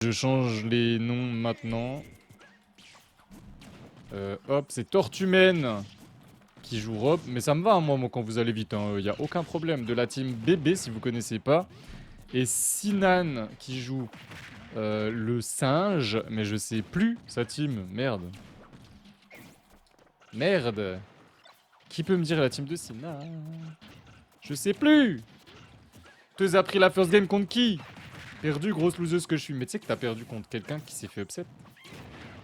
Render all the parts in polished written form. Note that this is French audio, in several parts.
Je change les noms maintenant. Hop, c'est Tortumen qui joue Rob. Mais ça me va, hein, moi, quand vous allez vite. Il n'y a aucun problème. De la team bébé, si vous connaissez pas. Et Sinan qui joue le singe. Mais je sais plus sa team. Merde. Merde. Qui peut me dire la team de Sinan? Je sais plus. Tu as pris la first game contre qui? Perdu, grosse loseuse que je suis. Mais tu sais que t'as perdu contre quelqu'un qui s'est fait upset.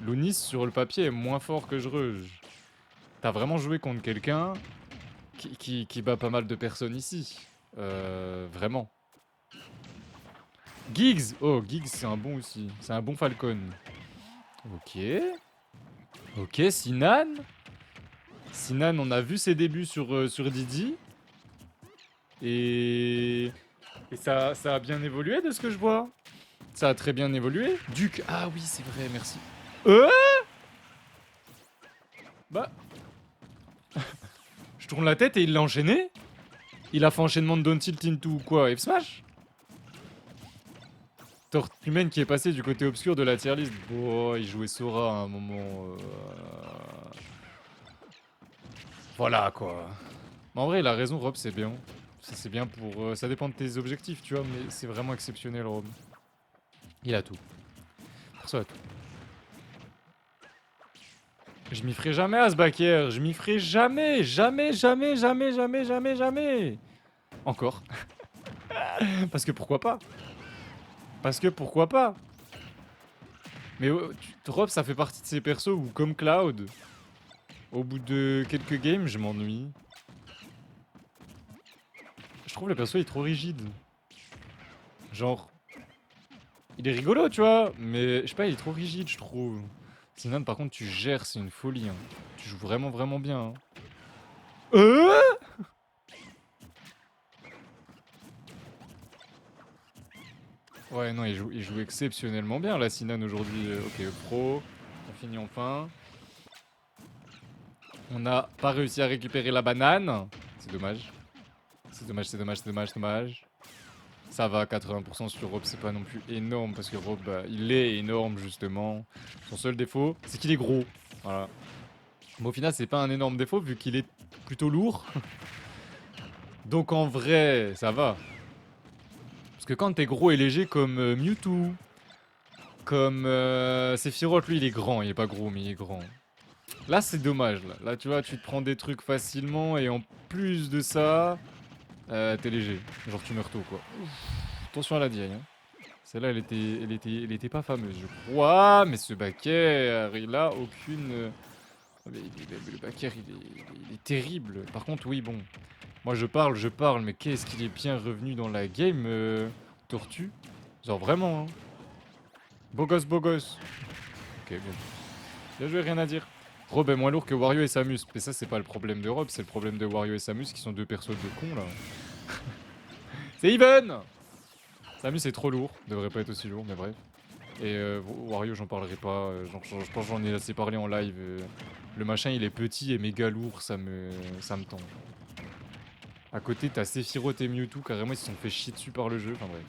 Lounis, sur le papier, est moins fort que Jreuge. T'as vraiment joué contre quelqu'un qui bat pas mal de personnes ici. Vraiment. Giggs. Oh, Giggs, c'est un bon aussi. C'est un bon Falcon. Ok. Ok, Sinan. Sinan, on a vu ses débuts sur Didi. Et ça a bien évolué de ce que je vois. Ça a très bien évolué. Duc. Ah oui, c'est vrai, merci. Bah. Je tourne la tête et il l'a enchaîné. Il a fait enchaînement de Don't Tilt into quoi? F Smash? Tortumen qui est passé du côté obscur de la tier list. Oh, il jouait Sora à un moment. Voilà quoi. Mais en vrai, il a raison, Rob, c'est bien. C'est bien pour. Ça dépend de tes objectifs, tu vois, mais c'est vraiment exceptionnel, Rob. Il a tout. Perso a tout. Je m'y ferai jamais à ce backer. Je m'y ferai jamais. Jamais, jamais, jamais, jamais, jamais, jamais. Encore. Parce que pourquoi pas? Parce que pourquoi pas? Mais Rob, ça fait partie de ces persos où, comme Cloud, au bout de quelques games, je m'ennuie. Je trouve le perso il est trop rigide. Genre, il est rigolo, tu vois, mais je sais pas, il est trop rigide, je trouve. Sinon, par contre, tu gères, c'est une folie. Hein. Tu joues vraiment, vraiment bien. Hein. Ouais, non, il joue exceptionnellement bien, la Sinan, aujourd'hui. Ok, pro. On finit enfin. On n'a pas réussi à récupérer la banane. C'est dommage. C'est dommage, c'est dommage, c'est dommage, c'est dommage. Ça va, 80% sur Rob, c'est pas non plus énorme, parce que Rob, il est énorme, justement. Son seul défaut, c'est qu'il est gros. Voilà. Mais au final, c'est pas un énorme défaut, vu qu'il est plutôt lourd. Donc en vrai, ça va. Parce que quand t'es gros et léger comme Mewtwo, comme Sephiroth, lui, il est grand. Il est pas gros, mais il est grand. Là, c'est dommage. Là, tu vois, tu te prends des trucs facilement, et en plus de ça, t'es léger. Genre, tu meurs tôt, quoi. Ouf. Attention à la DI, hein. Celle-là, elle était pas fameuse, je crois. Mais ce backer, il a aucune... le backer, il est terrible. Par contre, oui, bon. Moi, je parle, mais qu'est-ce qu'il est bien revenu dans la game, Tortue. Genre, vraiment, hein. Beau gosse, beau gosse. Ok, bien. Bien joué, rien à dire. Rob est moins lourd que Wario et Samus. Mais ça, c'est pas le problème de Rob, c'est le problème de Wario et Samus qui sont deux persos de cons, là. C'est even! Samus est trop lourd, devrait pas être aussi lourd, mais bref. Et Wario, j'en parlerai pas. Je pense que j'en ai assez parlé en live. Le machin, il est petit et méga lourd, ça me tend. À côté, t'as Sephiroth et Mewtwo, carrément, ils se sont fait chier dessus par le jeu. Enfin bref.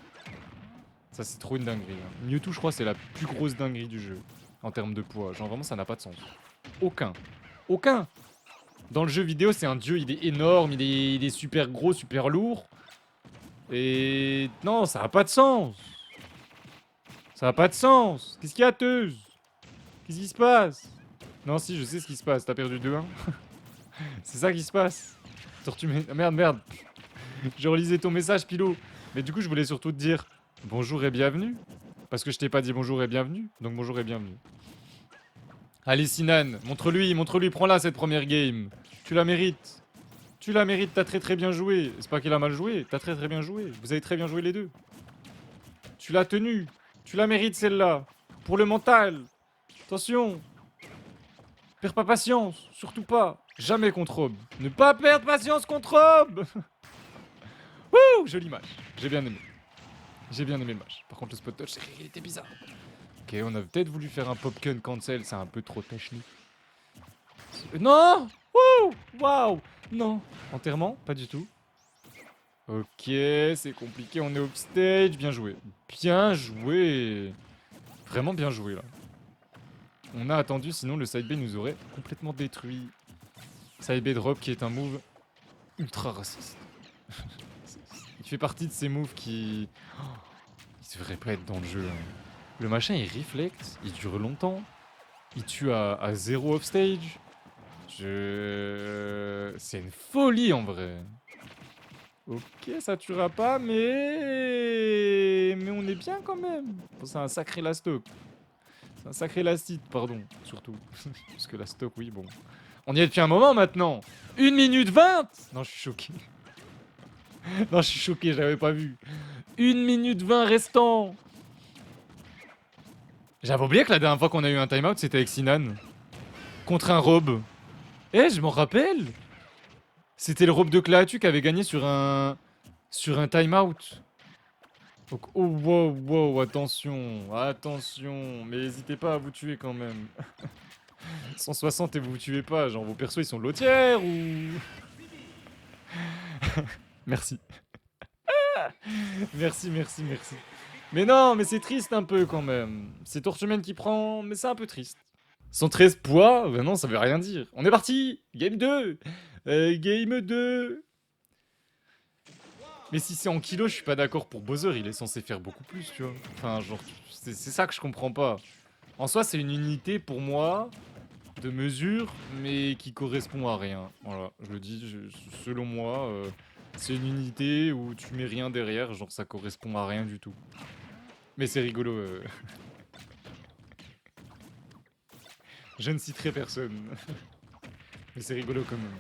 Ça, c'est trop une dinguerie. Hein. Mewtwo, je crois, c'est la plus grosse dinguerie du jeu. En termes de poids. Genre, vraiment, ça n'a pas de sens. Aucun. Aucun! Dans le jeu vidéo, c'est un dieu, il est énorme, il est super gros, super lourd. Et non, ça n'a pas de sens. Ça n'a pas de sens. Qu'est-ce qu'il y a, Teuse? Qu'est-ce qui se passe? Non, si, je sais ce qui se passe. T'as perdu 2-1. C'est ça qui se passe. Tortue... Ah, merde, merde. Je relisais ton message, Pilo. Mais du coup, je voulais surtout te dire bonjour et bienvenue. Parce que je t'ai pas dit bonjour et bienvenue. Donc bonjour et bienvenue. Allez, Sinan, montre-lui, prends-la cette première game. Tu la mérites. Tu la mérites, t'as très très bien joué. C'est pas qu'il a mal joué, t'as très très bien joué. Vous avez très bien joué les deux. Tu l'as tenue. Tu la mérites celle-là. Pour le mental. Attention. Perds pas patience, surtout pas. Jamais contre Rob. Ne pas perdre patience contre Rob. Wouh, jolie match. J'ai bien aimé. J'ai bien aimé le match. Par contre, le spot touch, il était bizarre. Ok, on a peut-être voulu faire un popcorn cancel, c'est un peu trop technique. Non. Wouh. Waouh. Non. Enterrement. Pas du tout. Ok, c'est compliqué, on est upstage. Bien joué. Bien joué. Vraiment bien joué là. On a attendu, sinon le side B nous aurait complètement détruit. Side B drop qui est un move ultra raciste. Il fait partie de ces moves qui... Oh, il devrait pas être dans le jeu. Hein. Le machin il reflect, il dure longtemps. Il tue à 0 offstage. C'est une folie en vrai. Ok, ça tuera pas, mais on est bien quand même. Bon, c'est un sacré last stock. C'est un sacré last hit, pardon, surtout. Parce que la stock, oui, bon. On y est depuis un moment maintenant. 1 minute 20. Non, je suis choqué. Non, je suis choqué, j'avais pas vu. 1 minute 20 restant. J'avais oublié que la dernière fois qu'on a eu un timeout, c'était avec Sinan. Contre un Rob. Eh, je m'en rappelle. C'était le Rob de Klaatu qui avait gagné sur un timeout. Donc, oh wow, wow, attention, attention. Mais n'hésitez pas à vous tuer quand même. 160 et vous vous tuez pas, genre vos persos ils sont lotières ou... Merci. Merci, merci, merci. Mais non, mais c'est triste un peu quand même. C'est Torchman qui prend, mais c'est un peu triste. 113 poids, ben non, ça veut rien dire. On est parti. Game 2. Game 2. Mais si c'est en kilos, je suis pas d'accord pour Bowser, il est censé faire beaucoup plus, tu vois. Enfin, genre, c'est ça que je comprends pas. En soi, c'est une unité pour moi de mesure, mais qui correspond à rien. Voilà, je le dis, selon moi, c'est une unité où tu mets rien derrière, genre ça correspond à rien du tout. Mais c'est rigolo. Je ne citerai personne. Mais c'est rigolo quand même.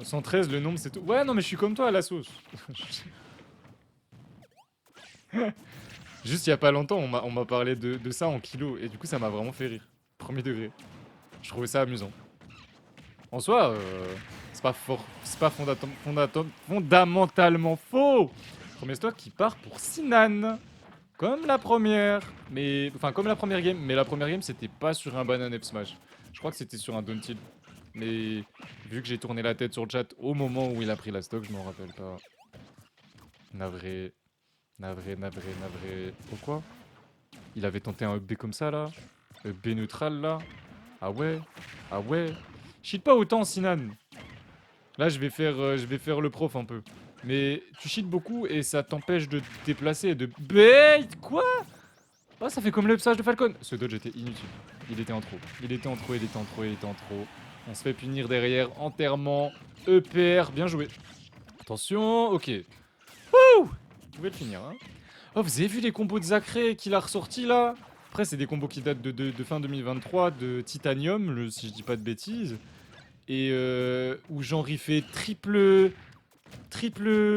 113, le nombre c'est tout. Ouais, non, mais je suis comme toi à la sauce. Juste il y a pas longtemps, on m'a parlé de ça en kilos, et du coup ça m'a vraiment fait rire. Premier degré. Je trouvais ça amusant. En soi, c'est pas fort, c'est pas fondamentalement faux. Premier stock qui part pour Sinan. Comme la première. Mais. Enfin, comme la première game. Mais la première game, c'était pas sur un Banana F Smash. Je crois que c'était sur un Daunted. Mais vu que j'ai tourné la tête sur le chat au moment où il a pris la stock, je m'en rappelle pas. Navré. Navré, navré, navré. Pourquoi? Il avait tenté un B comme ça là? B neutral là? Ah ouais? Ah ouais? Cheat pas autant, Sinan. Là, je vais faire le prof un peu. Mais tu cheats beaucoup et ça t'empêche de te déplacer et de bait. Quoi? Oh, ça fait comme le passage de Falcon. Ce dodge était inutile. Il était en trop. Il était en trop, il était en trop, il était en trop. On se fait punir derrière entièrement. EPR, bien joué. Attention, ok. Wouh! Vous pouvez le finir, hein. Oh, vous avez vu les combos de Zacré qu'il a ressorti là? Après, c'est des combos qui datent de fin 2023, de Titanium, si je dis pas de bêtises. Et où genre il fait triple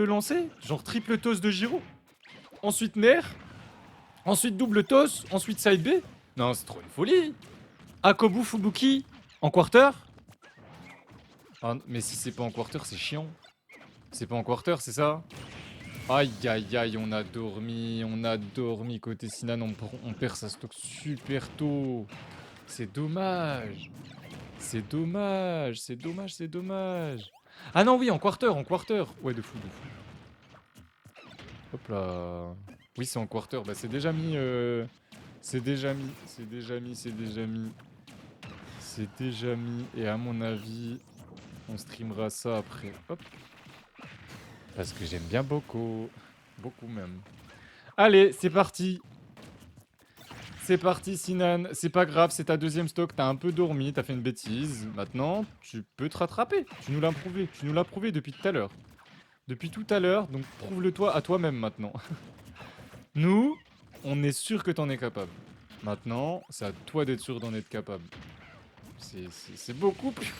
lancé, genre triple toss de Giro. Ensuite Nair. Ensuite double toss. Ensuite side B. Non, c'est trop une folie. Akobu Fubuki en quarter. Ah, mais si c'est pas en quarter, c'est chiant. C'est pas en quarter, c'est ça? Aïe aïe aïe, on a dormi côté Sinan, on perd sa stock super tôt. C'est dommage. C'est dommage, c'est dommage, c'est dommage. Ah non, oui, en quarter, en quarter. Ouais, de fou, de fou. Hop là. Oui, c'est en quarter. Bah, c'est déjà mis. C'est déjà mis. C'est déjà mis. C'est déjà mis. C'est déjà mis. Et à mon avis, on streamera ça après. Hop. Parce que j'aime bien beaucoup. Beaucoup même. Allez, c'est parti. C'est parti, Sinan. C'est pas grave, c'est ta deuxième stock. T'as un peu dormi, t'as fait une bêtise. Maintenant, tu peux te rattraper. Tu nous l'as prouvé. Tu nous l'as prouvé depuis tout à l'heure. Depuis tout à l'heure, donc prouve-le toi à toi-même maintenant. Nous, on est sûr que t'en es capable. Maintenant, c'est à toi d'être sûr d'en être capable. C'est beaucoup plus...